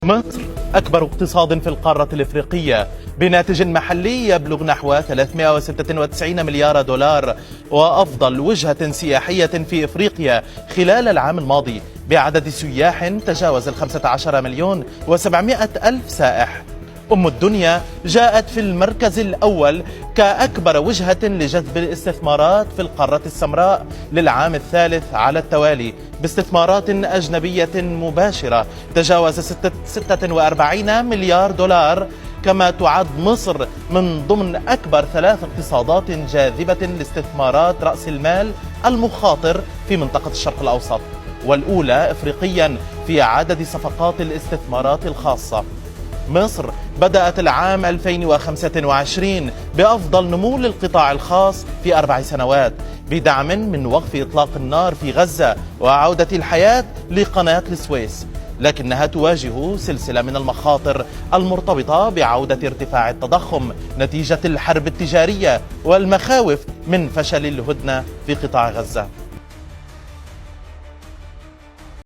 مصر أكبر اقتصاد في القارة الإفريقية بناتج محلي يبلغ نحو 396 مليار دولار، وأفضل وجهة سياحية في إفريقيا خلال العام الماضي بعدد سياح تجاوز 15 مليون و700 ألف سائح. أم الدنيا جاءت في المركز الأول كأكبر وجهة لجذب الاستثمارات في القارة السمراء للعام الثالث على التوالي باستثمارات أجنبية مباشرة تجاوز 46 مليار دولار. كما تعد مصر من ضمن أكبر 3 اقتصادات جاذبة لاستثمارات رأس المال المخاطر في منطقة الشرق الأوسط، والأولى إفريقيا في عدد صفقات الاستثمارات الخاصة. مصر بدأت العام 2025 بأفضل نمو للقطاع الخاص في 4 سنوات بدعم من وقف إطلاق النار في غزة وعودة الحياة لقناة السويس، لكنها تواجه سلسلة من المخاطر المرتبطة بعودة ارتفاع التضخم نتيجة الحرب التجارية والمخاوف من فشل الهدنة في قطاع غزة.